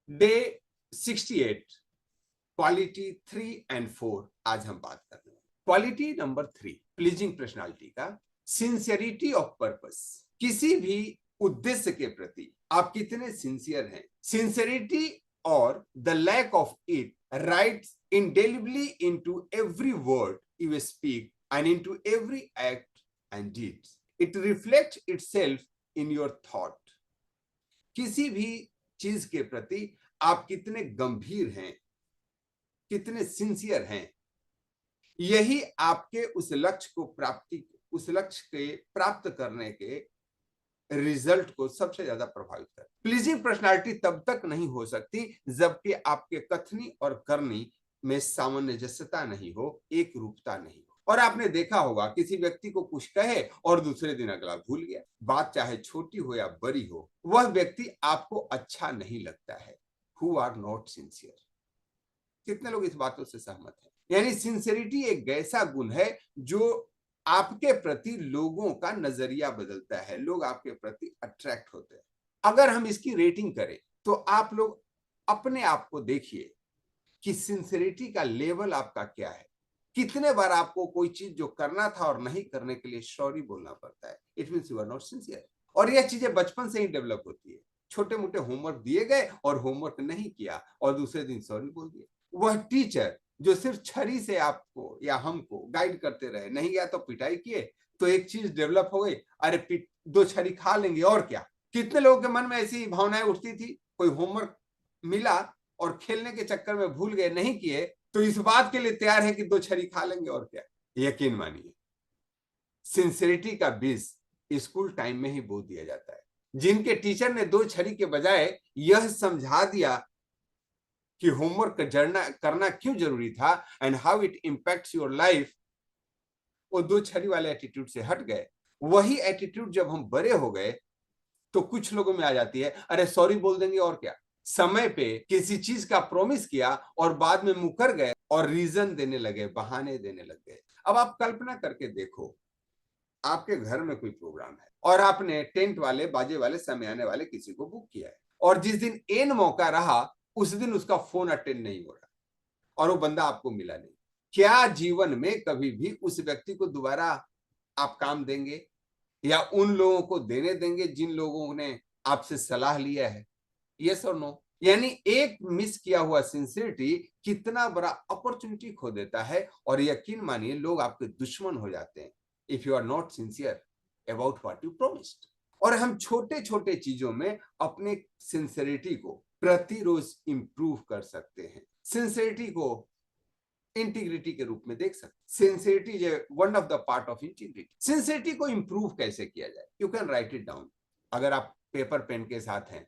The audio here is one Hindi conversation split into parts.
डे 68, क्वालिटी 3 एंड 4 आज हम बात कर रहे हैं। क्वालिटी नंबर 3 प्लीजिंग पर्सनालिटी का सिंसियरिटी ऑफ पर्पस। किसी भी उद्देश्य के प्रति आप कितने सिंसियर हैं। सिंसियरिटी और the lack of it writes indelibly into every word you speak and into every act and deeds. It reflects itself in your thought. किसी भी चीज के प्रति आप कितने गंभीर हैं, कितने सिंसियर हैं, यही आपके उस लक्ष्य के प्राप्त करने के रिजल्ट को सबसे ज्यादा प्रभावित कर। प्लीजिंग पर्सनालिटी तब तक नहीं हो सकती जबकि आपके कथनी और करनी में सामंजस्यता नहीं हो, एक रूपता नहीं हो। और आपने देखा होगा किसी व्यक्ति को कुछ कहे और दूसरे दिन अगला भूल गया। बात चाहे छोटी हो या बड़ी हो, वह व्यक्ति आपको अच्छा नहीं लगता है। Who are not sincere. कितने लोग इस बातों से सहमत हैं? यानी सिंसियरिटी एक ऐसा गुण है जो आपके प्रति लोगों का नजरिया बदलता है, लोग आपके प्रति अट्रैक्ट होते हैं। अगर हम इसकी रेटिंग करें तो आप लोग अपने आप को देखिए कि सिंसियरिटी का लेवल आपका क्या है। कितने बार आपको कोई चीज जो करना था और नहीं करने के लिए सॉरी बोलना पड़ता है। It means you are not sincere. और यह चीजें बचपन से ही डेवलप होती है। छोटे मोटे होमवर्क दिए गए और होमवर्क नहीं किया और दूसरे दिन सॉरी बोल दिए। वह टीचर जो सिर्फ छड़ी से आपको या हमको गाइड करते रहे, नहीं गया तो पिटाई किए, तो एक चीज डेवलप हो गई, अरे दो छड़ी खा लेंगे और क्या। कितने लोगों के मन में ऐसी भावनाएं उठती थी, कोई होमवर्क मिला और खेलने के चक्कर में भूल गए, नहीं किए, तो इस बात के लिए तैयार है कि दो छड़ी खा लेंगे और क्या। यकीन मानिए सिंसियरिटी का बीज स्कूल टाइम में ही बो दिया जाता है। जिनके टीचर ने दो छड़ी के बजाय यह समझा दिया कि होमवर्क करना क्यों जरूरी था and how it impacts your life, वो दो छड़ी वाले एटीट्यूड से हट गए। वही एटीट्यूड जब हम बड़े हो गए तो कुछ लोगों में आ जाती है, अरे सॉरी बोल देंगे और क्या। समय पे किसी चीज का प्रॉमिस किया और बाद में मुकर गए और रीजन देने लगे, बहाने देने लग गए। अब आप कल्पना करके देखो, आपके घर में कोई प्रोग्राम है और आपने टेंट वाले, बाजे वाले, समय आने वाले किसी को बुक किया है और जिस दिन एन मौका रहा उस दिन उसका फोन अटेंड नहीं हो रहा और वो बंदा आपको मिला नहीं। क्या जीवन में कभी भी उस व्यक्ति को दोबारा आप काम देंगे या उन लोगों को देने देंगे जिन लोगों ने आपसे सलाह लिया है? यस और नो। यानी एक मिस किया हुआ सिंसियरिटी कितना बड़ा अपॉर्चुनिटी खो देता है और यकीन मानिए लोग आपके दुश्मन हो जाते हैं if you are not sincere about what you promised. और हम छोटे छोटे चीजों में अपने सिंसियरिटी को प्रतिरोज इंप्रूव कर सकते हैं। सिंसियरिटी को इंटीग्रिटी के रूप में देख सकते। Sincerity is one of the part of integrity. Sincerity को इंप्रूव कैसे किया जाए? You can write it down अगर आप पेपर पेन के साथ हैं।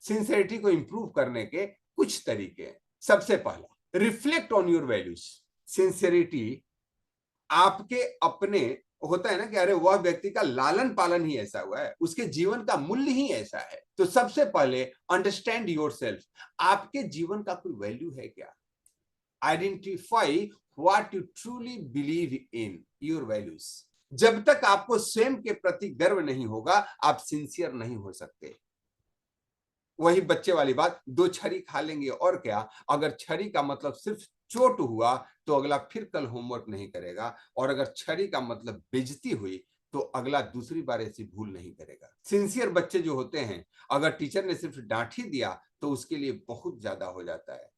सिंसियरिटी को इंप्रूव करने के कुछ तरीके हैं। सबसे पहला, reflect on your values. Sincerity आपके अपने होता है ना कि अरे वह व्यक्ति का लालन पालन ही ऐसा हुआ है, उसके जीवन का मूल्य ही ऐसा है। तो सबसे पहले अंडरस्टैंड योरसेल्फ। आपके जीवन का कोई वैल्यू है क्या? Identify what you truly believe in, your values. जब तक आपको स्वयं के प्रति गर्व नहीं होगा आप सिंसियर नहीं हो सकते। वही बच्चे वाली बात, दो छड़ी खा लेंगे और क्या। अगर छड़ी का मतलब सिर्फ चोट हुआ तो अगला फिर कल होमवर्क नहीं करेगा और अगर छड़ी का मतलब बेइज्जती हुई तो अगला दूसरी बार ऐसी भूल नहीं करेगा। सिंसियर बच्चे जो होते हैं, अगर टीचर ने सिर्फ डांट ही दिया तो उसके लिए बहुत ज्यादा हो जाता है।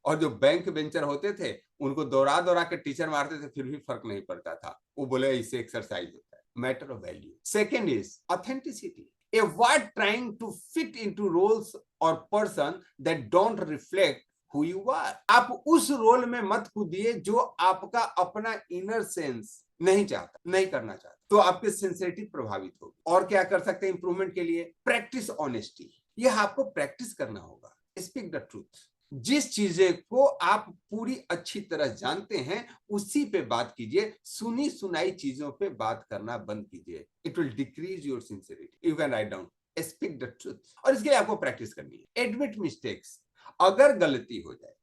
और जो बैंक बेंचर होते थे उनको दौड़ा दौड़ा के टीचर मारते थे फिर भी फर्क नहीं पड़ता था, वो बोले इससे एक्सरसाइज होता है। Matter of value. Second is authenticity. Avoid trying to fit into roles or person that don't reflect who you are. आप उस रोल में मत कूदिए जो आपका अपना इनर सेंस नहीं चाहता, नहीं करना चाहता, तो आपकी सिंसियरिटी प्रभावित होगी। और क्या कर सकते हैं इंप्रूवमेंट के लिए? Practice honesty. यह आपको प्रैक्टिस करना होगा। Speak the truth. जिस चीजें को आप पूरी अच्छी तरह जानते हैं उसी पे बात कीजिए। सुनी सुनाई चीजों पे बात करना बंद कीजिए। It will decrease your sincerity. You can write down speak the truth. और इसके लिए आपको प्रैक्टिस करनी है। Admit mistakes. अगर गलती हो जाए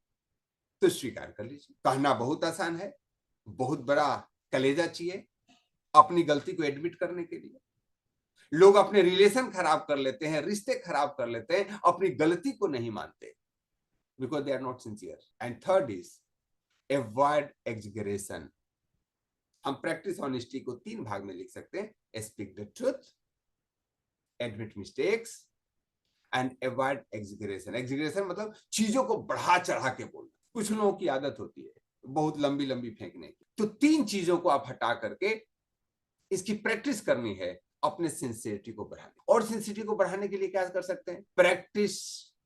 तो स्वीकार कर लीजिए। कहना बहुत आसान है, बहुत बड़ा कलेजा चाहिए अपनी गलती को एडमिट करने के लिए। लोग अपने रिलेशन खराब कर लेते हैं, रिश्ते खराब कर लेते हैं, अपनी गलती को नहीं मानते, because they are not sincere. And third is avoid exaggeration. हम प्रैक्टिस ऑनेस्टी को 3 भाग में लिख सकते हैं: speak the truth, admit mistakes and avoid exaggeration. Exaggeration मतलब चीजों को बढ़ा चढ़ा के बोलना। कुछ लोगों की आदत होती है बहुत लंबी लंबी फेंकने की। तो 3 चीजों को आप हटा करके इसकी प्रैक्टिस करनी है अपने सिंसियरिटी को बढ़ाने। और सिंसियरिटी को बढ़ाने के लिए क्या कर सकते हैं? Practice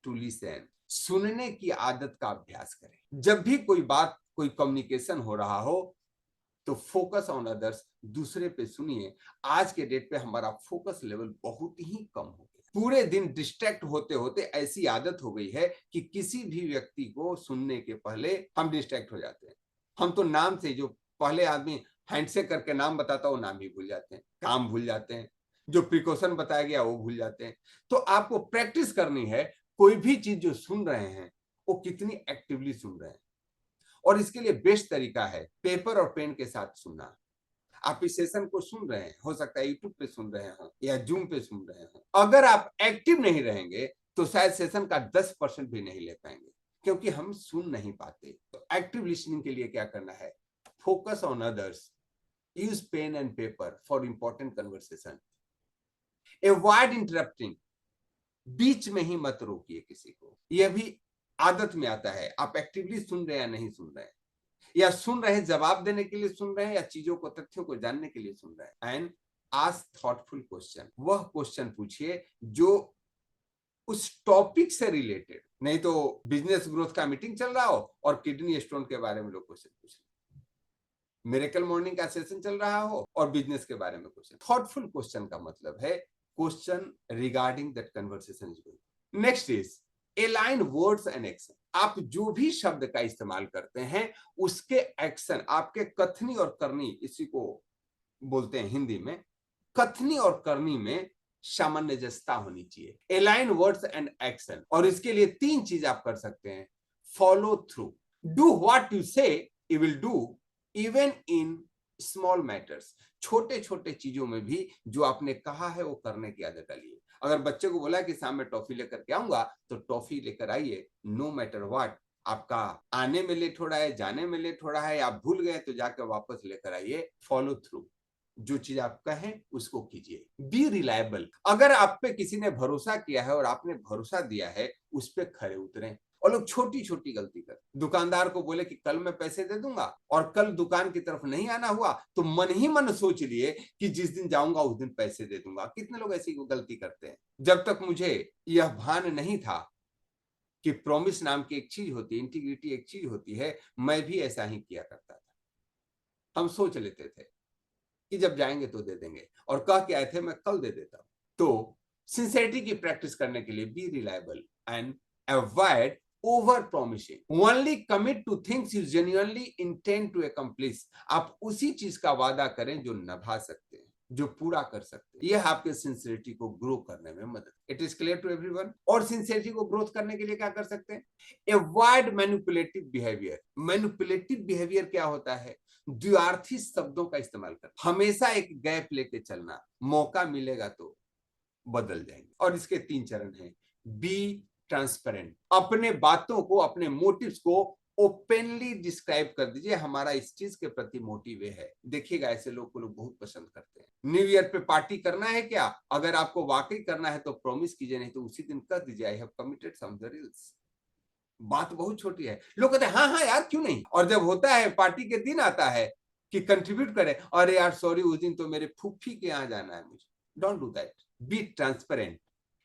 to listen. सुनने की आदत का अभ्यास करें। जब भी कोई बात, कोई कम्युनिकेशन हो रहा हो तो फोकस ऑन अदर्स, दूसरे पे सुनिए। आज के डेट पे हमारा फोकस लेवल बहुत ही कम हो गया। पूरे दिन डिस्ट्रैक्ट होते होते ऐसी आदत हो गई है कि किसी भी व्यक्ति को सुनने के पहले हम डिस्ट्रैक्ट हो जाते हैं। हम तो नाम से, जो पहले आदमी हैंडशेक करके नाम बताता वो नाम ही भूल जाते हैं, काम भूल जाते हैं, जो प्रिकॉशन बताया गया वो भूल जाते हैं। तो आपको प्रैक्टिस करनी है, कोई भी चीज जो सुन रहे हैं वो कितनी एक्टिवली सुन रहे हैं। और इसके लिए बेस्ट तरीका है पेपर और पेन के साथ सुनना। आप इस सेशन को सुन रहे हैं, हो सकता है यूट्यूब पे सुन रहे हो या जूम पे सुन रहे हो। अगर आप एक्टिव नहीं रहेंगे तो शायद सेशन का 10% भी नहीं ले पाएंगे, क्योंकि हम सुन नहीं पाते। तो एक्टिव लिसनिंग के लिए क्या करना है? Focus on others, use pen and paper for important conversation, avoid interrupting, बीच में ही मत रोकिए किसी को। यह भी आदत में आता है। आप एक्टिवली सुन रहे हैं या नहीं सुन रहे हैं, या सुन रहे हैं जवाब देने के लिए सुन रहे हैं, या चीजों को, तथ्यों को जानने के लिए सुन रहे हैं। And ask thoughtful question. वह क्वेश्चन पूछिए जो उस टॉपिक से रिलेटेड, नहीं तो बिजनेस ग्रोथ का मीटिंग चल रहा हो और किडनी स्टोन के बारे में लोग क्वेश्चन पूछ रहे, मिरेकल मॉर्निंग का सेशन चल रहा हो और बिजनेस के बारे में क्वेश्चन। थॉटफुल क्वेश्चन का मतलब है question regarding that conversation is going. Next is align words and action. आप जो भी शब्द का इस्तेमाल करते हैं उसके एक्शन, आपके कथनी और करनी, इसी को बोलते हैं हिंदी में, कथनी और करनी में सामंजस्यता होनी चाहिए। Align words and action. और इसके लिए 3 चीज आप कर सकते हैं। Follow through, do what you say, you will do even in small matters. छोटे छोटे चीजों में भी जो आपने कहा है वो करने की आदत डालिए। अगर बच्चे को बोला कि शाम में टॉफी लेकर के आऊंगा तो टॉफी लेकर आइए, नो मैटर व्हाट। आपका आने में लेट हो रहा है, जाने में लेट हो रहा है, आप भूल गए तो जाकर वापस लेकर आइए। फॉलो थ्रू, जो चीज आप कहें उसको कीजिए। B reliable. अगर आप पे किसी ने भरोसा किया है और आपने भरोसा दिया है, उस पे खरे उतरें। और लोग छोटी छोटी गलती कर, दुकानदार को बोले कि कल मैं पैसे दे दूंगा और कल दुकान की तरफ नहीं आना हुआ तो मन ही मन सोच लिए कि जिस दिन जाऊंगा उस दिन पैसे दे दूंगा। कितने लोग ऐसी गलती करते हैं। जब तक मुझे यह भान नहीं था कि प्रॉमिस नाम की एक चीज होती है, इंटीग्रिटी एक चीज होती है, मैं भी ऐसा ही किया करता था। हम सोच लेते थे कि जब जाएंगे तो दे देंगे, और कह के आए थे मैं कल दे देता हूं। तो सिंसेरिटी की प्रैक्टिस करने के लिए be reliable and avoid over promising. Only commit to things you genuinely intend to accomplish. आप उसी चीज का वादा करें जो निभा सकते हैं, जो पूरा कर सकते हैं। यह आपके सिंसियरिटी को ग्रो करने में मदद। It is clear to everyone. और सिंसियरिटी को ग्रोथ करने के लिए क्या कर सकते हैं? Avoid manipulative behaviour. Manipulative behaviour क्या होता है? द्व्यार्थी शब्दों का इस्तेमाल कर, हमेशा एक गैप लेके चलना, मौका मिलेगा तो बदल जाएंगे। और इसके 3 चरण हैं। Be transparent. अपने बातों को, अपने मोटिव्स को ओपनली डिस्क्राइब कर दीजिए। हमारा इस चीज के प्रति मोटिव है। देखिएगा ऐसे लोग को लोग बहुत पसंद करते हैं। न्यू ईयर पे पार्टी करना है क्या? अगर आपको वाकई करना है तो प्रॉमिस कीजिए, नहीं तो उसी दिन कर दीजिए, I have committed some reels. बात बहुत छोटी है। लोग कहते हैं हाँ हाँ यार क्यों नहीं, और जब होता है पार्टी के दिन आता है कि कंट्रीब्यूट करें, अरे यार सॉरी उस दिन तो मेरे फूफी के यहाँ जाना है मुझे। Don't do that. Be transparent.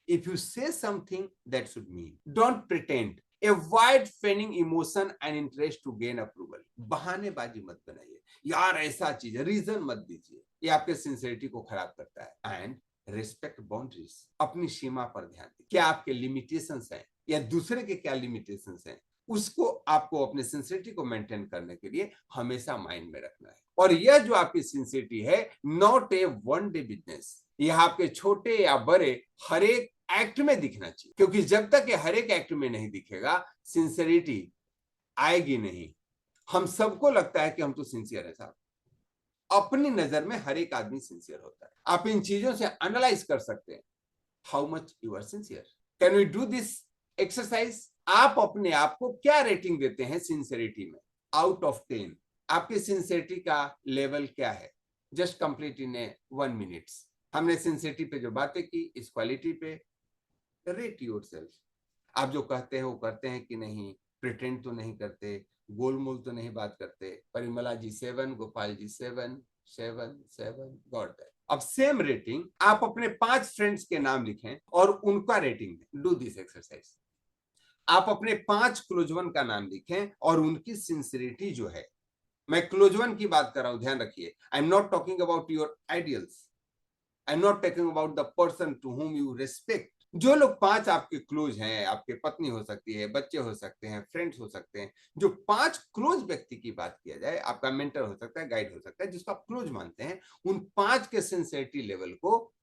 If you say something that should mean, don't pretend. Avoid feigning emotion and interest to gain approval. बहानेबाजी मत बनाइए, यार ऐसा चीज है, रीजन मत दीजिए, ये आपके सिंसियरिटी को खराब करता है। And respect boundaries. अपनी सीमा पर ध्यान दीजिए। क्या आपके लिमिटेशंस हैं या दूसरे के क्या लिमिटेशंस हैं, उसको आपको अपने सिंसियरिटी को मेंटेन करने के लिए हमेशा माइंड में रखना है। और यह जो आपकी सिंसियरिटी है, not a one day business. यह आपके छोटे या बड़े हर एक एक्ट में दिखना चाहिए, क्योंकि जब तक ये हर एक एक्ट में नहीं दिखेगा सिंसियरिटी आएगी नहीं। हम सबको लगता है कि हम तो सिंसियर है साहब, अपनी नजर में हर एक आदमी सिंसियर होता है। आप इन चीजों से एनालाइज कर सकते हैं how much you are sincere. Can we do this exercise? आप अपने आप को क्या रेटिंग देते हैं सिंसियरिटी में? आउट ऑफ 10 आपकी सिंसियरिटी का लेवल क्या है? Just complete in A 1 minutes. हमने सिंसियरिटी पे जो बातें की, इस क्वालिटी पे रेट योरसेल्फ। आप जो कहते हैं वो करते हैं कि नहीं, प्रिटेंड तो नहीं करते, गोलमोल तो नहीं बात करते। परिमला जी 7, गोपाल जी 7, 7, 7, गॉट दैट। अब सेम रेटिंग आप अपने 5 फ्रेंड्स के नाम लिखें और उनका रेटिंग दें। Do this exercise. आप अपने 5 क्लोज वन का नाम लिखें और उनकी सिंसियरिटी जो है, मैं क्लोज वन की बात कर रहा हूं, ध्यान रखिए। I am not talking about your ideals, I am not talking about the person to whom you respect. जो लोग 5 आपके क्लोज हैं, आपके पत्नी हो सकती है, बच्चे हो सकते हैं, फ्रेंड्स हो सकते हैं, जो 5 क्लोज व्यक्ति की बात किया जाए, आपका मेंटर हो सकता है, गाइड हो सकता है, जिसको आप क्लोज मानते हैं, उन 5 के सिंसियरिटी लेवल को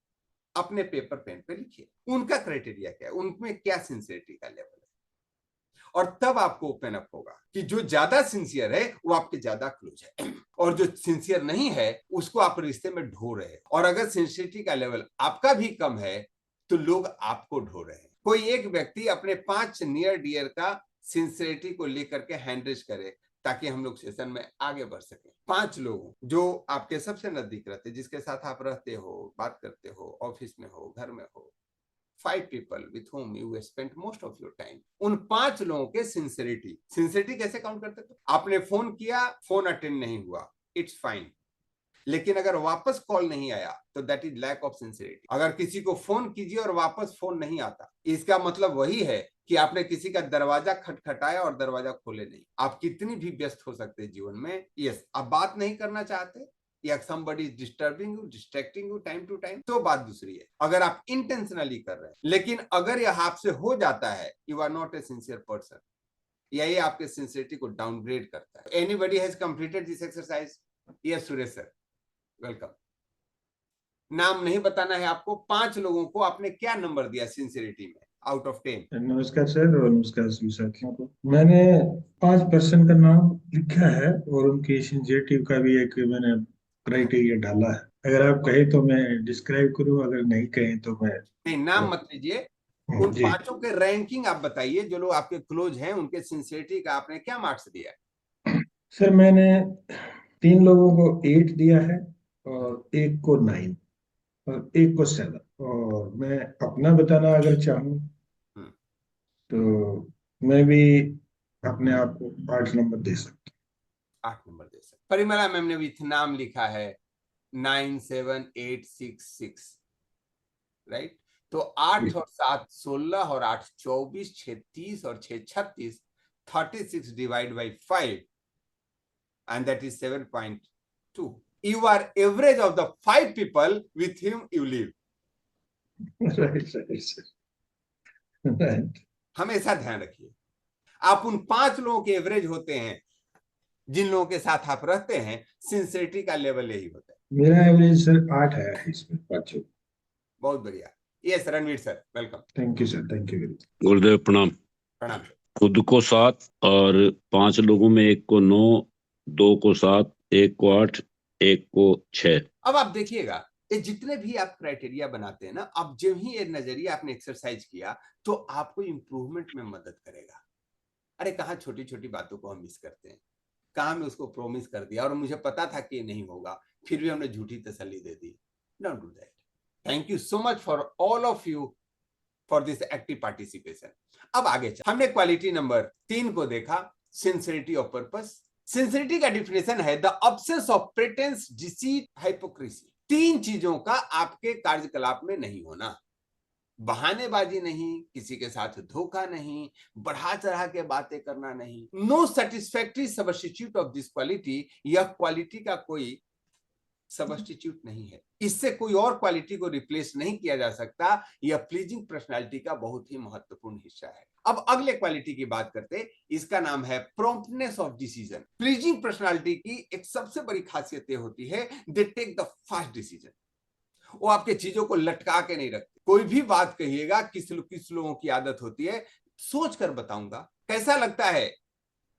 अपने पेपर पेन पे लिखिए। उनका क्राइटेरिया क्या है, उनमें क्या सिंसियरिटी का लेवल है, और तब आपको ओपन अप होगा कि जो ज्यादा सिंसियर है वो आपके ज्यादा क्लोज है, और जो सिंसियर नहीं है उसको आप रिश्ते में ढो रहे हैं। और अगर सिंसियरिटी का लेवल आपका भी कम है तो लोग आपको ढो रहे हैं। कोई एक व्यक्ति अपने 5 नियर डियर का सिंसियरिटी को लेकर के हैंडरेज करे ताकि हम लोग सेशन में आगे बढ़ सके। 5 लोग जो आपके सबसे नजदीक रहते, जिसके साथ आप रहते हो, बात करते हो, ऑफिस में हो, घर में हो, 5 people with whom you spent most of your time, उन 5 लोगों के सिंसियरिटी कैसे काउंट करते थे? आपने फोन किया, फोन अटेंड नहीं हुआ, इट्स फाइन, लेकिन अगर वापस कॉल नहीं आया तो that is lack of sincerity. अगर किसी को फोन कीजिए और वापस फोन नहीं आता, इसका मतलब वही है कि आपने किसी का दरवाजा खटखटाया और दरवाजा खोले नहीं। आप कितनी भी व्यस्त हो सकते हैं जीवन में, यस, आप बात नहीं करना चाहते या somebody is disturbing you, distracting you time to time, तो बात दूसरी है। अगर आप इंटेंशनली कर रहे हैं, लेकिन अगर यह आपसे हो जाता है, you are not a sincere person, यही आपके सिंसियरिटी को डाउनग्रेड करता है। Anybody has completed this exercise? Yes Suresh sir, welcome. नाम नहीं बताना है आपको। 5 लोगों को आपने क्या नंबर दिया सिंसियरिटी में आउट ऑफ 10? नमस्कार सर, और नमस्कार सभी साथियों को। मैंने 5 पर्सन का नाम लिखा है और उनकी सिंसियरिटी का भी एक मैंने क्राइटेरिया डाला है। अगर आप कहें तो मैं डिस्क्राइब करूं, अगर नहीं कहें तो मैं नहीं, नाम मत लीजिए। उन जी। 5 के रैंकिंग आप बताइए, जो लोग आपके क्लोज हैं, उनके सिंसियरिटी का आपने क्या मार्क्स दिया? सर मैंने 3 लोगों को 8 दिया है, और एक को 9, और एक को 7। और मैं अपना बताना अगर चाहूँ हम्म, तो मैं भी अपने आप को 8 नंबर दे सकता 8 नंबर दे सकते। परिमला मैम ने विथ नाम लिखा है 97866, राइट? तो 8 हूँ। और 7 16, और 8 24, 6 30 और 6 36, 36 divide by 5 and that is 7.2. You are average of the 5 people with whom you live. Right right. हमेशा ध्यान रखिए, आप उन 5 लोगों के एवरेज होते हैं जिन लोगों के साथ आप रहते हैं। सिंसियरिटी का लेवल यही होता है। मेरा एवरेज सर 8 आया है इसमें, 5। बहुत बढ़िया। Yes Ranveer sir, welcome. Thank you sir, thank you. गुरुदेव प्रणाम। प्रणाम सर। खुद को 7 और 5 लोगों में एक को 9, 2 को 7, एक को 8, एक को 6। अब आप देखिएगा, ये जितने भी आप क्राइटेरिया बनाते हैं ना, अब जब ही ये नजरिया आपने एक्सरसाइज किया तो आपको इंप्रूवमेंट में मदद करेगा। अरे कहाँ छोटी छोटी बातों को हम मिस करते हैं, कहाँ हमने उसको प्रोमिस कर दिया और मुझे पता था कि ये नहीं होगा, फिर भी हमने झूठी तसल्ली दे दी। Don't do that. Thank you so much for all of you for this active participation. अब आगे चल, हमने क्वालिटी नंबर 3 को देखा, सिंसियरिटी ऑफ पर्पस। सिंसियरिटी का डिफिनेशन है the absence of pretence, deceit, hypocrisy. 3 चीजों का आपके कार्यकलाप में नहीं होना। बहानेबाजी नहीं, किसी के साथ धोखा नहीं, बढ़ा चढ़ा के बातें करना नहीं। No satisfactory substitute of this quality. यह क्वालिटी का कोई सब्स्टिट्यूट नहीं है, इससे कोई और क्वालिटी को रिप्लेस नहीं किया जा सकता। यह प्लीजिंग पर्सनालिटी का बहुत ही महत्वपूर्ण हिस्सा है। अब अगले क्वालिटी की बात करते, इसका नाम है promptness of decision. Pleasing personality की एक सबसे बड़ी खासियत यह होती है, they take the fast decision. वो आपके चीजों को लटका के नहीं रखते। कोई भी बात कहिएगा, किस लोगों की आदत होती है, सोच कर बताऊंगा, कैसा लगता है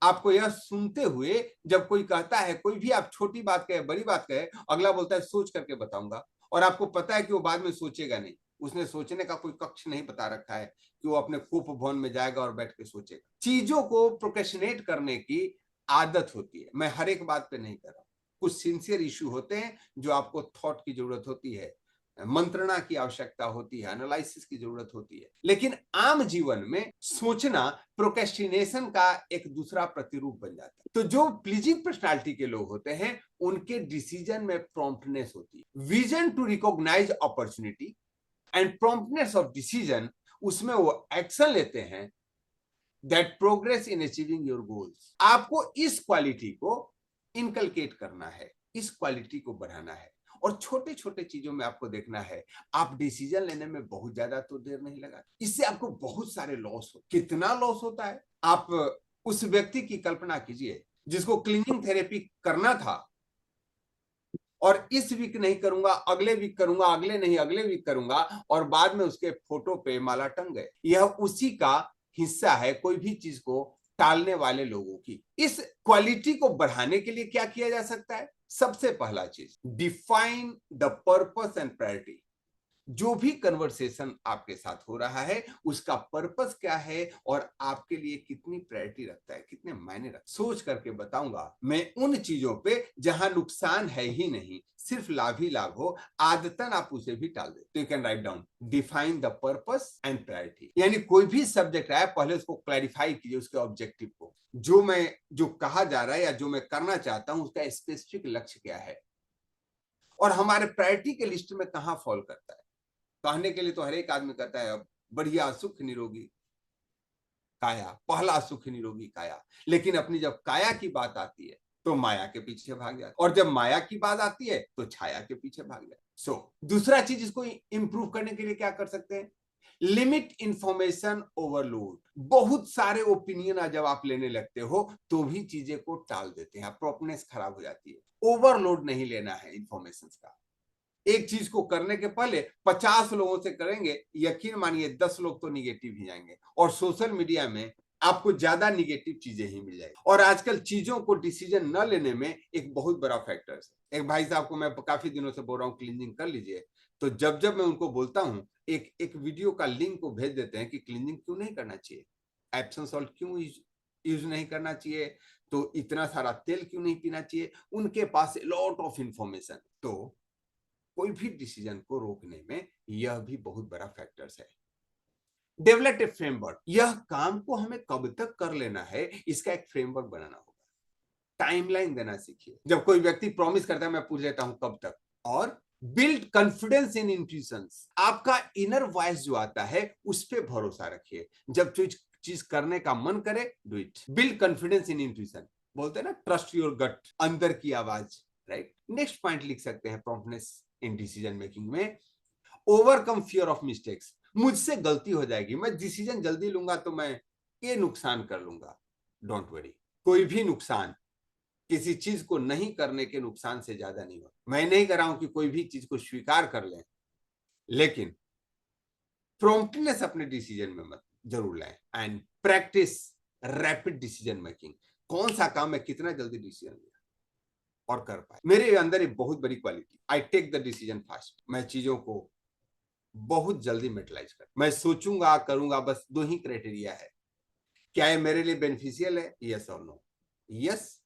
आपको यह सुनते हुए जब कोई कहता है, कोई भी आप छोटी बात कहे, बड़ी बात कहे, अगला बोलता है सोच करके बताऊंगा, और आपको पता है कि वो बाद में सोचेगा नहीं, उसने सोचने का कोई कक्ष नहीं बता रखा है कि वो अपने कूप भवन में जाएगा और बैठ के सोचेगा। चीजों को प्रोक्रेस्टिनेट करने की आदत होती है। मैं हर एक बात पे नहीं कर रहा हूं, कुछ सिंसियर इश्यू होते हैं जो आपको थॉट की जरूरत होती है, मंत्रणा की आवश्यकता होती है, एनालिसिस की जरूरत होती है। लेकिन आम जीवन में सोचना प्रोक्रेस्टिनेशन का एक दूसरा प्रतिरूप बन जाता है। तो जो प्लीजिंग पर्सनालिटी के लोग होते हैं, उनके डिसीजन में प्रॉम्प्टनेस होती है, vision to recognise opportunity and promptness of decision, उसमें वो एक्शन लेते हैं that progress in achieving your goals. आपको इस क्वालिटी को इनकलकेट करना है, इस क्वालिटी को बढ़ाना है, और छोटे छोटे चीजों में आपको देखना है, आप डिसीजन लेने में बहुत ज्यादा तो देर नहीं लगाते, इससे आपको बहुत सारे लॉस हो। कितना लॉस होता है, आप उस व्यक्ति की कल्पना कीजिए जिसको क्लीनिंग थेरेपी करना था, और इस वीक नहीं करूंगा, अगले वीक करूंगा, अगले नहीं अगले वीक करूंगा, और बाद में उसके फोटो पे माला टंग गए। यह उसी का हिस्सा है, कोई भी चीज को टालने वाले लोगों की। इस क्वालिटी को बढ़ाने के लिए क्या किया जा सकता है? सबसे पहला चीज, define the purpose and priority. जो भी कन्वर्सेशन आपके साथ हो रहा है, उसका पर्पस क्या है और आपके लिए कितनी प्रायोरिटी रखता है, कितने मायने रखता है, सोच करके बताऊंगा मैं उन चीजों पे जहां नुकसान है ही नहीं, सिर्फ लाभ ही लाभ हो, आदतन आप उसे भी टाल दे। तो you can write down, define the purpose and priority. यानी कोई भी सब्जेक्ट आए, पहले उसको क्लैरिफाई कीजिए, उसके ऑब्जेक्टिव को, जो कहा जा रहा है या जो मैं करना चाहता हूं, उसका स्पेसिफिक लक्ष्य क्या है, और हमारे प्रायोरिटी के लिस्ट में कहां फॉल करता है। कहने के लिए तो हर एक आदमी कहता है बढ़िया सुख निरोगी काया, पहला सुख निरोगी काया, लेकिन अपनी जब काया की बात आती है तो माया के पीछे भाग जाए, और जब माया की बात आती है तो छाया के पीछे भाग जाए। दूसरा चीज, इसको इंप्रूव करने के लिए क्या कर सकते हैं? Limit information overload. बहुत सारे ओपिनियन जब आप लेने लगते हो तो भी चीजें को टाल देते हैं, प्रॉपर्नेस खराब हो जाती है। ओवरलोड नहीं लेना है इंफॉर्मेशन का। एक चीज को करने के पहले 50 लोगों से करेंगे, यकीन मानिए 10 लोग तो निगेटिव ही जाएंगे, और सोशल मीडिया में आपको ज्यादा निगेटिव चीजें ही मिल जाएगी। और आजकल चीजों को डिसीजन न लेने में एक बहुत बड़ा फैक्टर है। एक भाई साहब को मैं काफी दिनों से बोल रहा हूँ क्लींजिंग कर लीजिए, तो जब जब मैं उनको बोलता हूँ, एक वीडियो का लिंक को भेज देते हैं कि क्लींजिंग क्यों नहीं करना चाहिए, एप्सम सॉल्ट क्यों यूज नहीं करना चाहिए, तो इतना सारा तेल क्यों नहीं पीना चाहिए। उनके पास लॉट ऑफ इंफॉर्मेशन। तो कोई भी डिसीजन को रोकने में यह भी बहुत बड़ा फैक्टर्स है। Develop a framework. यह काम को हमें कब तक कर लेना है, इसका एक फ्रेमवर्क बनाना होगा। टाइमलाइन देना सीखिए। जब कोई व्यक्ति प्रॉमिस करता है, मैं पूछ लेता हूं कब तक। और बिल्ड कॉन्फिडेंस इन इंट्यूशंस। आपका इनर वॉइस जो आता है उस पर भरोसा रखिए। जब चीज करने का मन करे, do it. Build confidence in intuition. बोलते हैं ना, ट्रस्ट योर गट, अंदर की आवाज। राइट। नेक्स्ट पॉइंट लिख सकते हैं प्रॉम्प्टनेस इन डिसीजन मेकिंग में, ओवरकम फियर ऑफ मिस्टेक्स। मुझसे गलती हो जाएगी, मैं डिसीजन जल्दी लूंगा तो मैं ये नुकसान कर लूंगा। डोंट वरी, कोई भी नुकसान किसी चीज को नहीं करने के नुकसान से ज्यादा नहीं हो। मैं नहीं कर रहा हूं कि कोई भी चीज को स्वीकार कर लें, लेकिन प्रॉम्प्टनेस अपने डिसीजन में मत जरूर लाएं। And practice rapid decision making. कौन सा काम मैं कितना जल्दी डिसीजन लिया और कर पाए। मेरे अंदर एक बहुत बड़ी quality, I take the decision fast. मैं चीजों को बहुत जल्दी मेटलाइज कर, मैं सोचूंगा करूंगा। बस 2 ही क्राइटेरिया है, क्या ये मेरे लिए बेनिफिशियल है, यस और नो। यस,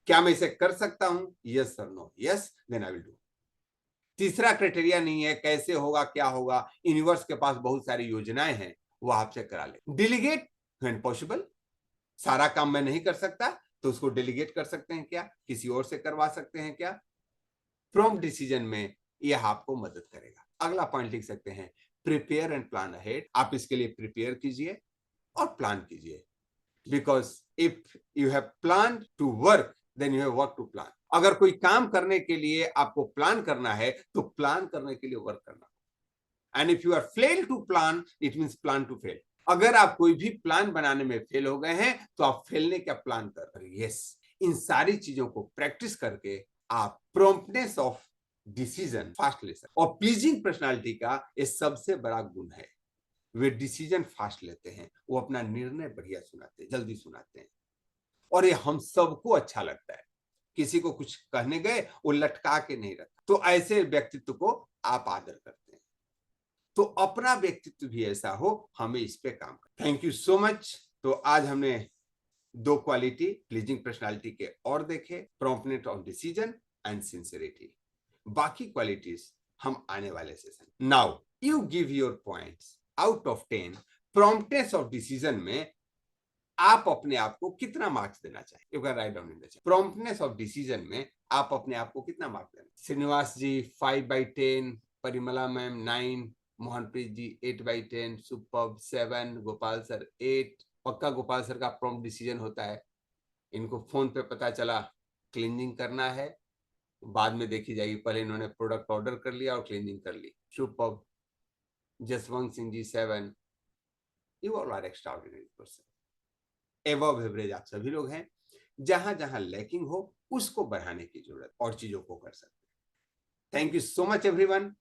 क्या मैं इसे कर सकता हूं, यस और no. Yes, then I will do. तीसरा क्राइटेरिया नहीं है कैसे होगा क्या होगा, यूनिवर्स के पास बहुत सारी योजनाएं हैं, वो आपसे करा ले। डिलीगेट व्हेन पॉसिबल। सारा काम मैं नहीं कर सकता तो उसको डेलीगेट कर सकते हैं क्या, किसी और से करवा सकते हैं क्या। प्रॉम्प्ट डिसीजन में यह आपको मदद करेगा। अगला पॉइंट लिख सकते हैं, प्रिपेयर एंड प्लान अहेड। आप इसके लिए प्रिपेयर कीजिए और प्लान कीजिए, because if you have plan to work then you have work to plan. अगर कोई काम करने के लिए आपको प्लान करना है तो प्लान करने के लिए वर्क करना। And if you are fail to plan, it means plan to fail. अगर आप कोई भी प्लान बनाने में फेल हो गए हैं तो आप फेलने का प्लान कर रहे हैं। यस, इन सारी चीजों को प्रैक्टिस करके आप प्रॉम्प्टनेस ऑफ डिसीजन फास्ट ले सकते। और प्लीजिंग पर्सनालिटी का ये सबसे बड़ा गुण है, वे डिसीजन फास्ट लेते हैं, वो अपना निर्णय बढ़िया सुनाते हैं, जल्दी सुनाते हैं। और ये हम सबको अच्छा लगता है। किसी को कुछ कहने गए वो लटका के नहीं रखा, तो ऐसे व्यक्तित्व को आप आदर करते हैं। तो अपना व्यक्तित्व भी ऐसा हो, हमें इस पे काम करना। Thank you so much. तो आज हमने 2 क्वालिटी प्लीजिंग पर्सनालिटी के और देखे, promptness of decision and sincerity. बाकी क्वालिटीज हम आने वाले session. Now you give your points out of 10। Promptness of decision में आप अपने आप को कितना मार्क्स देना चाहिए? You can write down in the chat. Promptness of decision में आप अपने आप को कितना मार्क्स देना? श्रीनिवास जी 5/10, परिमला मैम 9, मोहनप्रीत जी 8/10, सुपर्ब 7, गोपाल सर 8। पक्का गोपाल सर का प्रॉम्प्ट डिसीजन होता है। इनको फोन पे पता चला क्लीनिंग करना है, बाद में देखी जाएगी, पहले इन्होंने प्रोडक्ट ऑर्डर कर लिया और क्लीनिंग कर ली। Superb. Jaswant Singh ji 7। You all are extraordinary person. Above average आप सभी लोग हैं। जहां जहां लैकिंग हो उसको बढ़ाने की जरूरत और चीजों को कर सकते हैं। Thank you so much everyone.